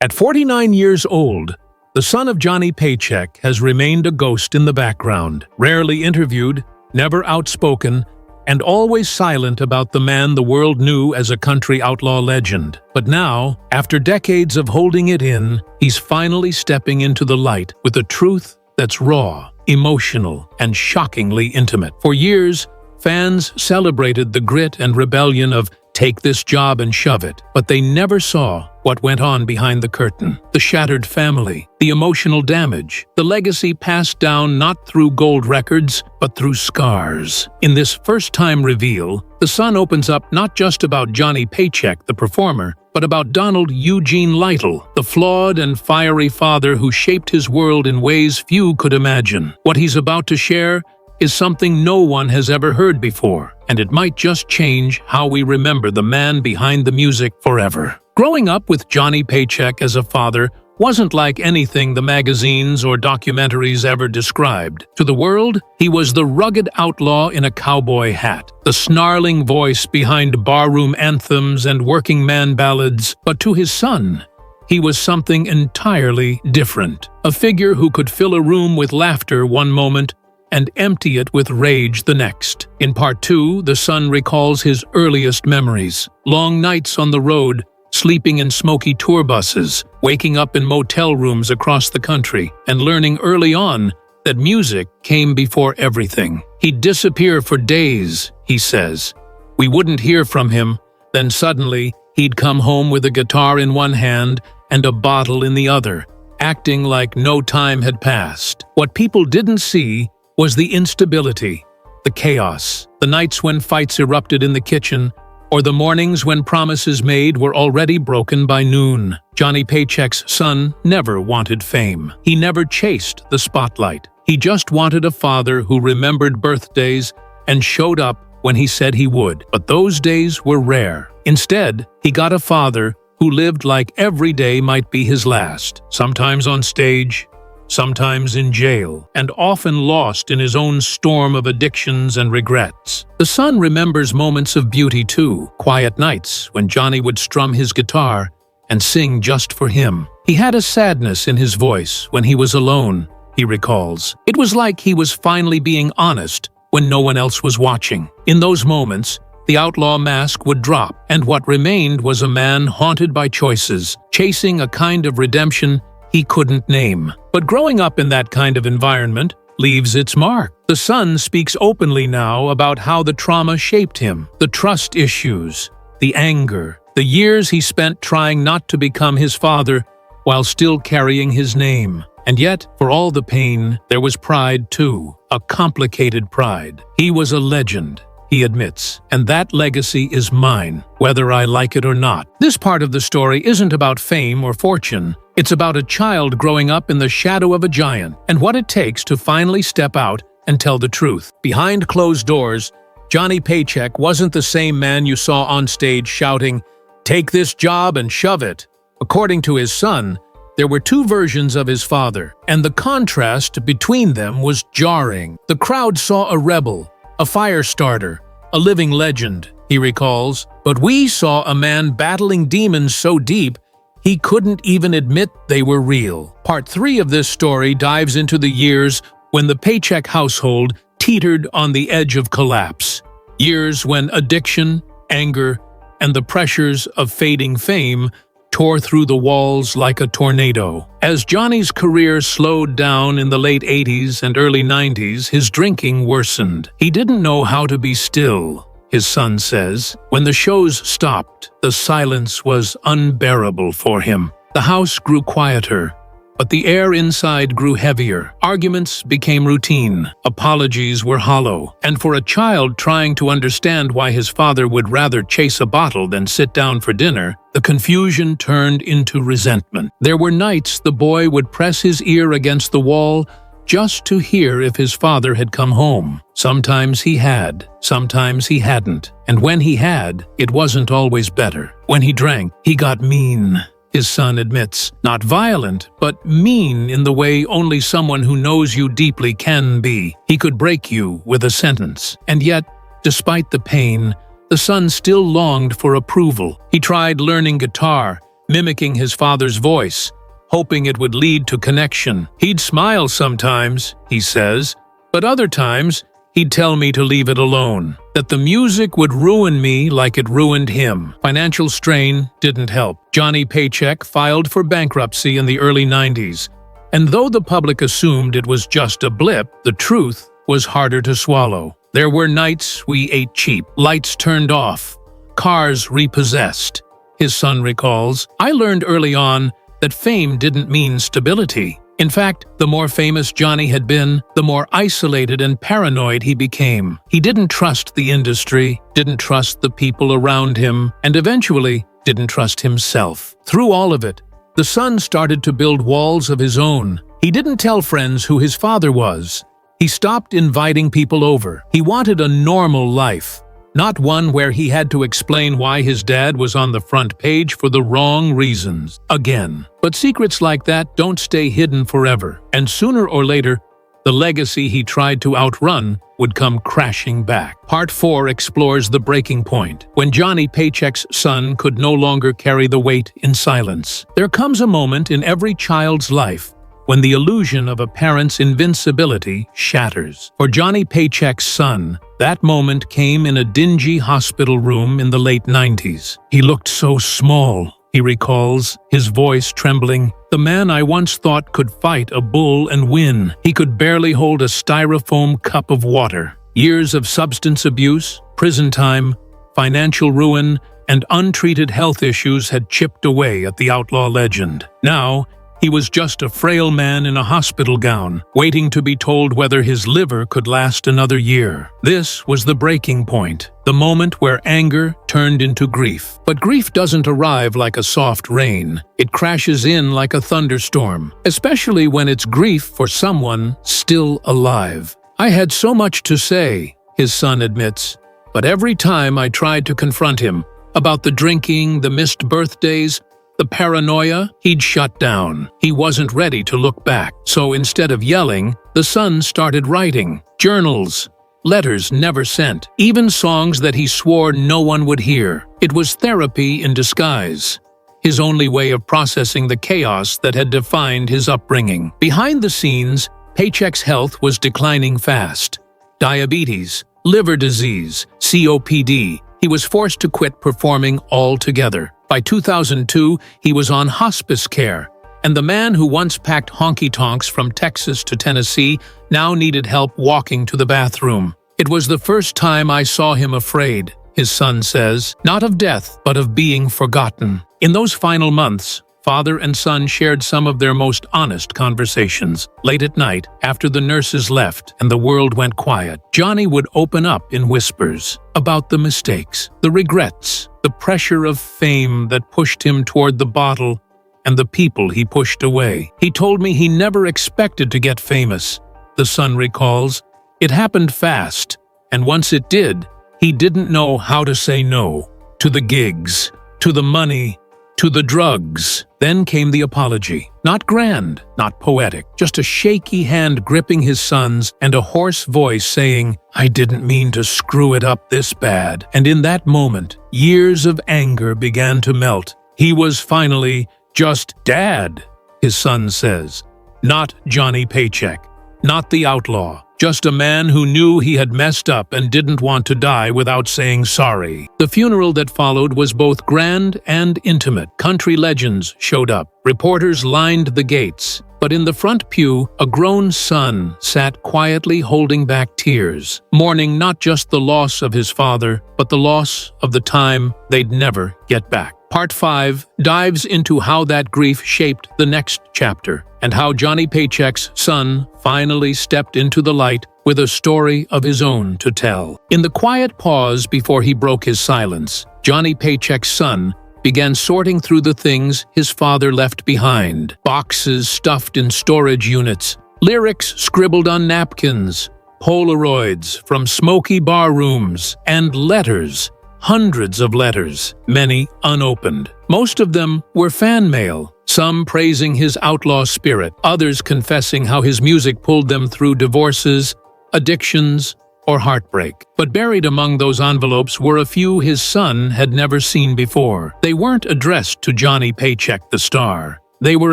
At 49 years old, the son of Johnny Paycheck has remained a ghost in the background, rarely interviewed, never outspoken, and always silent about the man the world knew as a country outlaw legend. But now, after decades of holding it in, he's finally stepping into the light with a truth that's raw, emotional, and shockingly intimate. For years, fans celebrated the grit and rebellion of "take this job and shove it," but they never saw what went on behind the curtain. The shattered family, the emotional damage, the legacy passed down not through gold records, but through scars. In this first-time reveal, the son opens up not just about Johnny Paycheck, the performer, but about Donald Eugene Lytle, the flawed and fiery father who shaped his world in ways few could imagine. What he's about to share is something no one has ever heard before, and it might just change how we remember the man behind the music forever. Growing up with Johnny Paycheck as a father wasn't like anything the magazines or documentaries ever described. To the world, he was the rugged outlaw in a cowboy hat, the snarling voice behind barroom anthems and working man ballads. But to his son, he was something entirely different, a figure who could fill a room with laughter one moment and empty it with rage the next. In part 2, the son recalls his earliest memories: long nights on the road, sleeping in smoky tour buses, waking up in motel rooms across the country, and learning early on that music came before everything. He'd disappear for days, he says. We wouldn't hear from him, then suddenly he'd come home with a guitar in one hand and a bottle in the other, acting like no time had passed. What people didn't see was the instability, the chaos, the nights when fights erupted in the kitchen, or the mornings when promises made were already broken by noon. Johnny Paycheck's son never wanted fame. He never chased the spotlight. He just wanted a father who remembered birthdays and showed up when he said he would. But those days were rare. Instead, he got a father who lived like every day might be his last, sometimes on stage, sometimes in jail, and often lost in his own storm of addictions and regrets. The son remembers moments of beauty too, quiet nights when Johnny would strum his guitar and sing just for him. He had a sadness in his voice when he was alone, he recalls. It was like he was finally being honest when no one else was watching. In those moments, the outlaw mask would drop, and what remained was a man haunted by choices, chasing a kind of redemption he couldn't name. But growing up in that kind of environment leaves its mark. The son speaks openly now about how the trauma shaped him, the trust issues, the anger, the years he spent trying not to become his father while still carrying his name. And yet, for all the pain, there was pride too, a complicated pride. He was a legend, he admits, and that legacy is mine, whether I like it or not. This part of the story isn't about fame or fortune. It's about a child growing up in the shadow of a giant, and what it takes to finally step out and tell the truth. Behind closed doors, Johnny Paycheck wasn't the same man you saw on stage shouting, "Take this job and shove it." According to his son, there were two versions of his father, and the contrast between them was jarring. The crowd saw a rebel, a fire starter, a living legend, he recalls, but we saw a man battling demons so deep he couldn't even admit they were real. Part 3 of this story dives into the years when the Paycheck household teetered on the edge of collapse. Years when addiction, anger, and the pressures of fading fame tore through the walls like a tornado. As Johnny's career slowed down in the late 80s and early 90s, his drinking worsened. He didn't know how to be still, his son says. When the shows stopped, the silence was unbearable for him. The house grew quieter, but the air inside grew heavier. Arguments became routine. Apologies were hollow. And for a child trying to understand why his father would rather chase a bottle than sit down for dinner, the confusion turned into resentment. There were nights the boy would press his ear against the wall just to hear if his father had come home. Sometimes he had, sometimes he hadn't. And when he had, it wasn't always better. When he drank, he got mean, his son admits. Not violent, but mean in the way only someone who knows you deeply can be. He could break you with a sentence. And yet, despite the pain, the son still longed for approval. He tried learning guitar, mimicking his father's voice, hoping it would lead to connection. He'd smile sometimes, he says, but other times he'd tell me to leave it alone, that the music would ruin me like it ruined him. Financial strain didn't help. Johnny Paycheck filed for bankruptcy in the early 90s, and though the public assumed it was just a blip, the truth was harder to swallow. There were nights we ate cheap, lights turned off, cars repossessed. His son recalls, "I learned early on that fame didn't mean stability. In fact, the more famous Johnny had been, the more isolated and paranoid he became. He didn't trust the industry, didn't trust the people around him, and eventually didn't trust himself. Through all of it, the son started to build walls of his own. He didn't tell friends who his father was. He stopped inviting people over. He wanted a normal life, not one where he had to explain why his dad was on the front page for the wrong reasons again. But secrets like that don't stay hidden forever, and sooner or later, the legacy he tried to outrun would come crashing back. Part 4 explores the breaking point, when Johnny Paycheck's son could no longer carry the weight in silence. There comes a moment in every child's life when the illusion of a parent's invincibility shatters. For Johnny Paycheck's son, that moment came in a dingy hospital room in the late 90s. He looked so small, he recalls, his voice trembling. "The man I once thought could fight a bull and win. He could barely hold a styrofoam cup of water." Years of substance abuse, prison time, financial ruin, and untreated health issues had chipped away at the outlaw legend. Now, he was just a frail man in a hospital gown, waiting to be told whether his liver could last another year. This was the breaking point, the moment where anger turned into grief. But grief doesn't arrive like a soft rain. It crashes in like a thunderstorm, especially when it's grief for someone still alive. "I had so much to say," his son admits, "but every time I tried to confront him about the drinking, the missed birthdays, the paranoia, he'd shut down. He wasn't ready to look back. So instead of yelling, the son started writing. Journals, letters never sent, even songs that he swore no one would hear. It was therapy in disguise, his only way of processing the chaos that had defined his upbringing. Behind the scenes, Paycheck's health was declining fast. Diabetes, liver disease, COPD. He was forced to quit performing altogether. By 2002, he was on hospice care, and the man who once packed honky-tonks from Texas to Tennessee now needed help walking to the bathroom. "It was the first time I saw him afraid," his son says, "not of death, but of being forgotten." In those final months, father and son shared some of their most honest conversations. Late at night, after the nurses left and the world went quiet, Johnny would open up in whispers about the mistakes, the regrets, the pressure of fame that pushed him toward the bottle, and the people he pushed away. "He told me he never expected to get famous," the son recalls. "It happened fast, and once it did, he didn't know how to say no. To the gigs, to the money, to the drugs." Then came the apology. Not grand, not poetic, just a shaky hand gripping his son's and a hoarse voice saying, "I didn't mean to screw it up this bad." And in that moment, years of anger began to melt. He was finally just Dad, his son says. Not Johnny Paycheck, not the outlaw. Just a man who knew he had messed up and didn't want to die without saying sorry. The funeral that followed was both grand and intimate. Country legends showed up. Reporters lined the gates. But in the front pew, a grown son sat quietly holding back tears, mourning not just the loss of his father, but the loss of the time they'd never get back. Part 5 dives into how that grief shaped the next chapter, and how Johnny Paycheck's son finally stepped into the light with a story of his own to tell. In the quiet pause before he broke his silence, Johnny Paycheck's son began sorting through the things his father left behind. Boxes stuffed in storage units, lyrics scribbled on napkins, Polaroids from smoky bar rooms, and letters. Hundreds of letters, many unopened. Most of them were fan mail, some praising his outlaw spirit, others confessing how his music pulled them through divorces, addictions, or heartbreak. But buried among those envelopes were a few his son had never seen before. They weren't addressed to Johnny Paycheck, the star. They were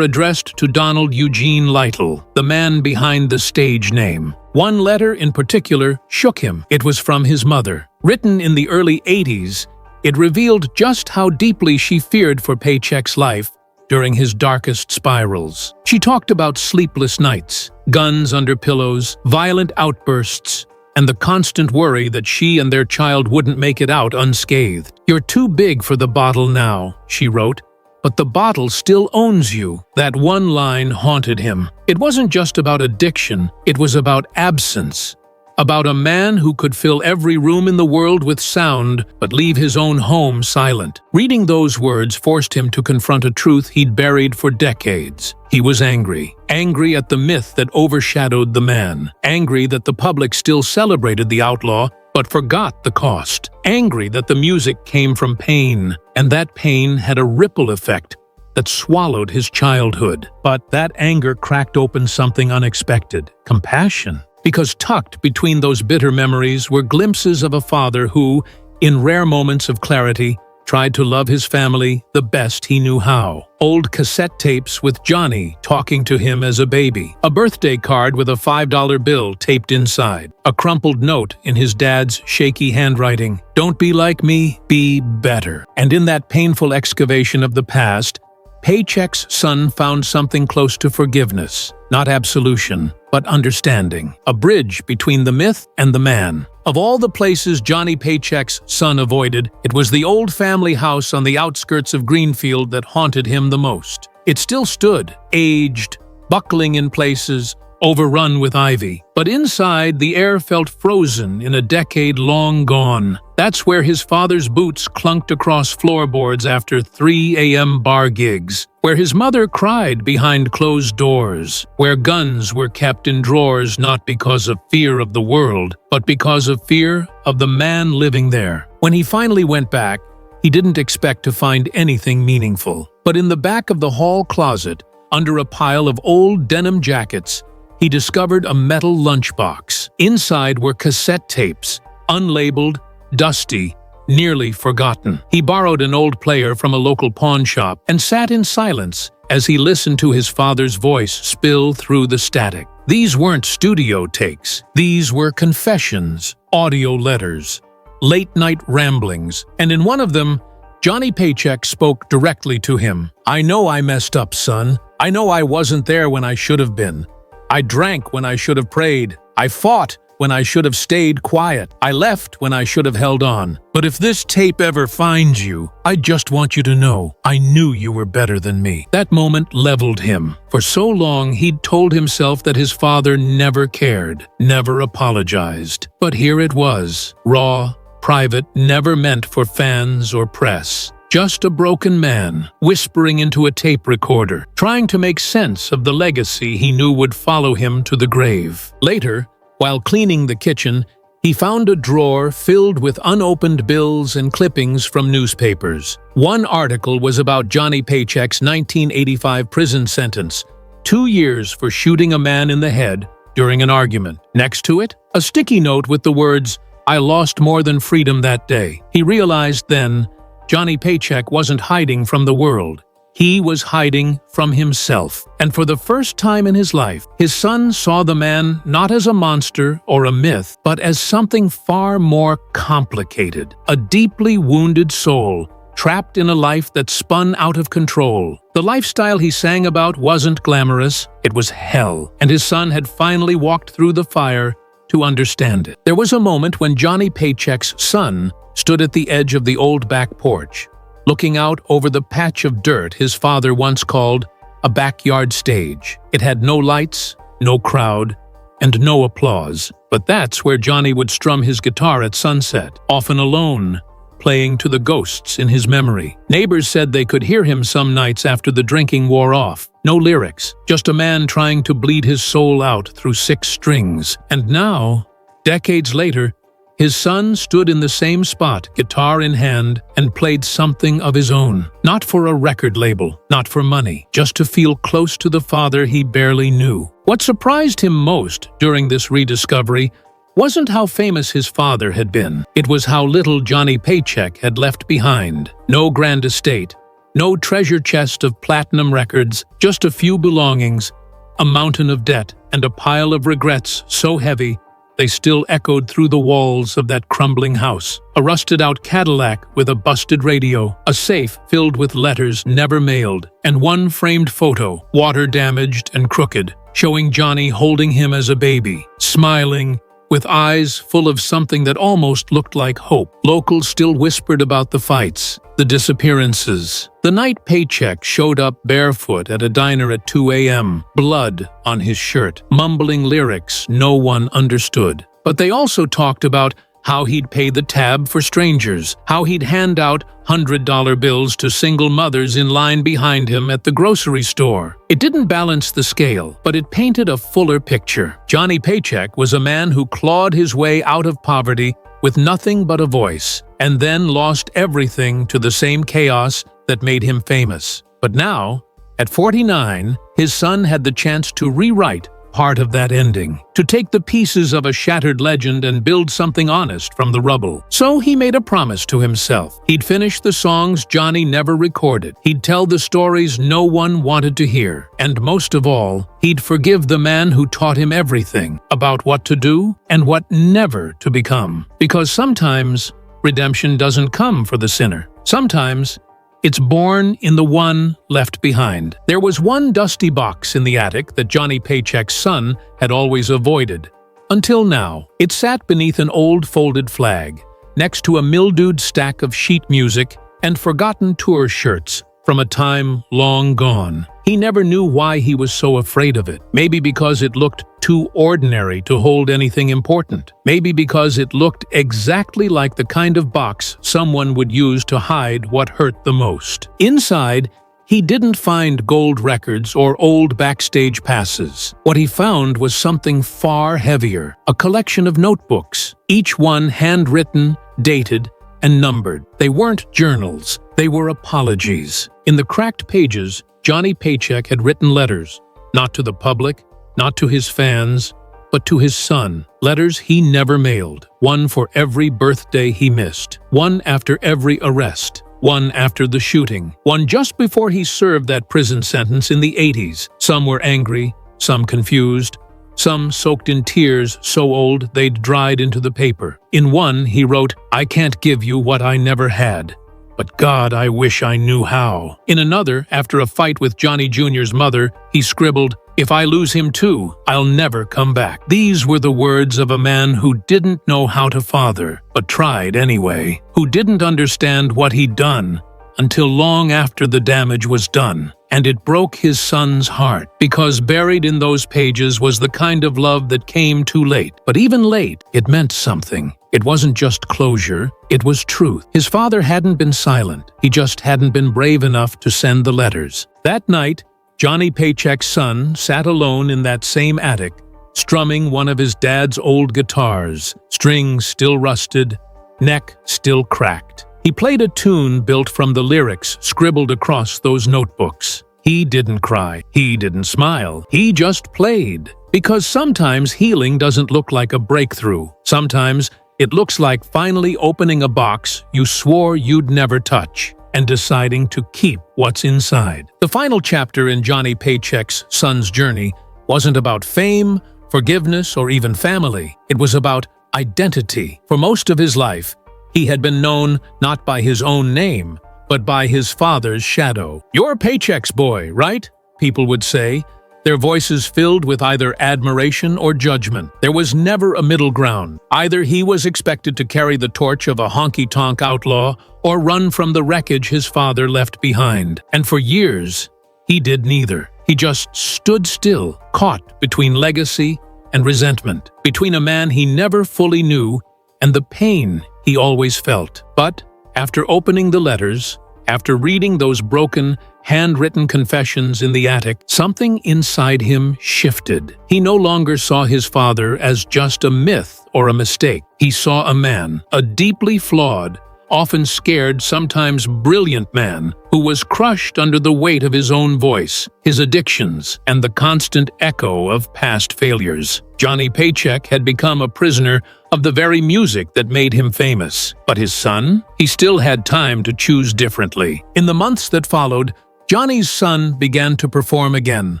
addressed to Donald Eugene Lytle, the man behind the stage name. One letter in particular shook him. It was from his mother. Written in the early 80s, it revealed just how deeply she feared for Paycheck's life during his darkest spirals. She talked about sleepless nights, guns under pillows, violent outbursts, and the constant worry that she and their child wouldn't make it out unscathed. "You're too big for the bottle now," she wrote, "but the bottle still owns you." That one line haunted him. It wasn't just about addiction, it was about absence. About a man who could fill every room in the world with sound, but leave his own home silent. Reading those words forced him to confront a truth he'd buried for decades. He was angry. Angry at the myth that overshadowed the man. Angry that the public still celebrated the outlaw, but forgot the cost. Angry that the music came from pain, and that pain had a ripple effect that swallowed his childhood. But that anger cracked open something unexpected: compassion. Because tucked between those bitter memories were glimpses of a father who, in rare moments of clarity, tried to love his family the best he knew how. Old cassette tapes with Johnny talking to him as a baby. A birthday card with a $5 bill taped inside. A crumpled note in his dad's shaky handwriting. "Don't be like me, be better." And in that painful excavation of the past, Paycheck's son found something close to forgiveness. Not absolution, but understanding. A bridge between the myth and the man. Of all the places Johnny Paycheck's son avoided, it was the old family house on the outskirts of Greenfield that haunted him the most. It still stood, aged, buckling in places, overrun with ivy. But inside, the air felt frozen in a decade long gone. That's where his father's boots clunked across floorboards after 3 a.m. bar gigs. Where his mother cried behind closed doors. Where guns were kept in drawers not because of fear of the world, but because of fear of the man living there. When he finally went back, he didn't expect to find anything meaningful. But in the back of the hall closet, under a pile of old denim jackets, he discovered a metal lunchbox. Inside were cassette tapes, unlabeled, dusty, nearly forgotten. He borrowed an old player from a local pawn shop and sat in silence as he listened to his father's voice spill through the static. These weren't studio takes. These were confessions, audio letters, late-night ramblings, and in one of them, Johnny Paycheck spoke directly to him. "I know I messed up, son. I know I wasn't there when I should have been. I drank when I should have prayed. I fought when I should have stayed quiet. I left when I should have held on. But if this tape ever finds you, I just want you to know I knew you were better than me." That moment leveled him. For so long, he'd told himself that his father never cared, never apologized. But here it was, raw, private, never meant for fans or press. Just a broken man, whispering into a tape recorder, trying to make sense of the legacy he knew would follow him to the grave. Later, while cleaning the kitchen, he found a drawer filled with unopened bills and clippings from newspapers. One article was about Johnny Paycheck's 1985 prison sentence, 2 years for shooting a man in the head during an argument. Next to it, a sticky note with the words, "I lost more than freedom that day." He realized then, Johnny Paycheck wasn't hiding from the world. He was hiding from himself. And for the first time in his life, his son saw the man not as a monster or a myth, but as something far more complicated. A deeply wounded soul, trapped in a life that spun out of control. The lifestyle he sang about wasn't glamorous, it was hell. And his son had finally walked through the fire to understand it. There was a moment when Johnny Paycheck's son stood at the edge of the old back porch, looking out over the patch of dirt his father once called a backyard stage. It had no lights, no crowd, and no applause. But that's where Johnny would strum his guitar at sunset, often alone, playing to the ghosts in his memory. Neighbors said they could hear him some nights after the drinking wore off. No lyrics, just a man trying to bleed his soul out through 6 strings. And now, decades later, his son stood in the same spot, guitar in hand, and played something of his own. Not for a record label, not for money, just to feel close to the father he barely knew. What surprised him most during this rediscovery wasn't how famous his father had been. It was how little Johnny Paycheck had left behind. No grand estate, no treasure chest of platinum records, just a few belongings, a mountain of debt, and a pile of regrets so heavy they still echoed through the walls of that crumbling house. A rusted-out Cadillac with a busted radio, a safe filled with letters never mailed, and one framed photo, water-damaged and crooked, showing Johnny holding him as a baby, smiling, with eyes full of something that almost looked like hope. Locals still whispered about the fights, the disappearances. The night Paycheck showed up barefoot at a diner at 2 a.m., blood on his shirt, mumbling lyrics no one understood. But they also talked about how he'd pay the tab for strangers, how he'd hand out $100 bills to single mothers in line behind him at the grocery store. It didn't balance the scale, but it painted a fuller picture. Johnny Paycheck was a man who clawed his way out of poverty with nothing but a voice, and then lost everything to the same chaos that made him famous. But now, at 49, his son had the chance to rewrite part of that ending, to take the pieces of a shattered legend and build something honest from the rubble. So he made a promise to himself. He'd finish the songs Johnny never recorded. He'd tell the stories no one wanted to hear. And most of all, he'd forgive the man who taught him everything about what to do and what never to become. Because sometimes redemption doesn't come for the sinner. Sometimes it's born in the one left behind. There was one dusty box in the attic that Johnny Paycheck's son had always avoided. Until now, it sat beneath an old folded flag, next to a mildewed stack of sheet music and forgotten tour shirts from a time long gone. He never knew why he was so afraid of it. Maybe because it looked too ordinary to hold anything important. Maybe because it looked exactly like the kind of box someone would use to hide what hurt the most. Inside, he didn't find gold records or old backstage passes. What he found was something far heavier, a collection of notebooks, each one handwritten, dated, and numbered. They weren't journals, they were apologies. In the cracked pages, Johnny Paycheck had written letters, not to the public, not to his fans, but to his son. Letters he never mailed, one for every birthday he missed, one after every arrest, one after the shooting, one just before he served that prison sentence in the 80s. Some were angry, some confused, some soaked in tears so old they'd dried into the paper. In one, he wrote, "I can't give you what I never had, but God, I wish I knew how." In another, after a fight with Johnny Jr.'s mother, he scribbled, "If I lose him too, I'll never come back." These were the words of a man who didn't know how to father, but tried anyway, who didn't understand what he'd done until long after the damage was done. And it broke his son's heart, because buried in those pages was the kind of love that came too late. But even late, it meant something. It wasn't just closure, it was truth. His father hadn't been silent, he just hadn't been brave enough to send the letters. That night, Johnny Paycheck's son sat alone in that same attic, strumming one of his dad's old guitars, strings still rusted, neck still cracked. He played a tune built from the lyrics scribbled across those notebooks. He didn't cry, he didn't smile, he just played. Because sometimes healing doesn't look like a breakthrough. Sometimes it looks like finally opening a box you swore you'd never touch, and deciding to keep what's inside. The final chapter in Johnny Paycheck's son's journey wasn't about fame, forgiveness, or even family. It was about identity. For most of his life, he had been known not by his own name, but by his father's shadow. "You're Paycheck's boy, right?" people would say, their voices filled with either admiration or judgment. There was never a middle ground. Either he was expected to carry the torch of a honky-tonk outlaw or run from the wreckage his father left behind. And for years, he did neither. He just stood still, caught between legacy and resentment, between a man he never fully knew and the pain he always felt. But after opening the letters, after reading those broken, handwritten confessions in the attic, something inside him shifted. He no longer saw his father as just a myth or a mistake. He saw a man, a deeply flawed, often scared, sometimes brilliant man who was crushed under the weight of his own voice, his addictions, and the constant echo of past failures. Johnny Paycheck had become a prisoner of the very music that made him famous. But his son? He still had time to choose differently. In the months that followed, Johnny's son began to perform again.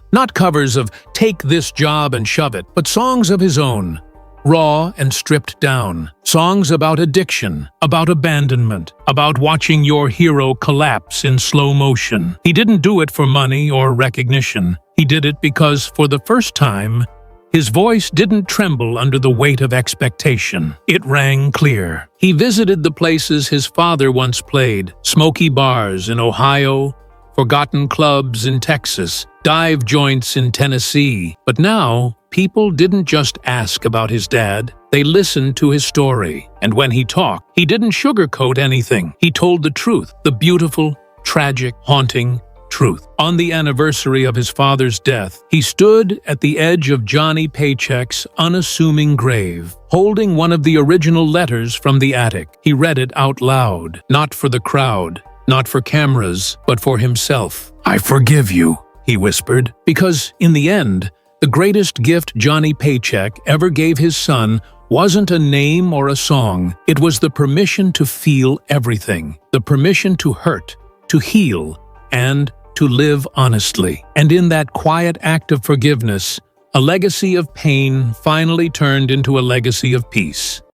Not covers of "Take This Job and Shove It," but songs of his own. Raw and stripped down. Songs about addiction, about abandonment, about watching your hero collapse in slow motion. He didn't do it for money or recognition. He did it because, for the first time, his voice didn't tremble under the weight of expectation. It rang clear. He visited the places his father once played: smoky bars in Ohio, forgotten clubs in Texas, dive joints in Tennessee. But now, people didn't just ask about his dad, they listened to his story. And when he talked, he didn't sugarcoat anything. He told the truth, the beautiful, tragic, haunting truth. On the anniversary of his father's death, he stood at the edge of Johnny Paycheck's unassuming grave, holding one of the original letters from the attic. He read it out loud, not for the crowd, not for cameras, but for himself. "I forgive you," he whispered, because in the end, the greatest gift Johnny Paycheck ever gave his son wasn't a name or a song. It was the permission to feel everything, the permission to hurt, to heal, and to live honestly. And in that quiet act of forgiveness, a legacy of pain finally turned into a legacy of peace.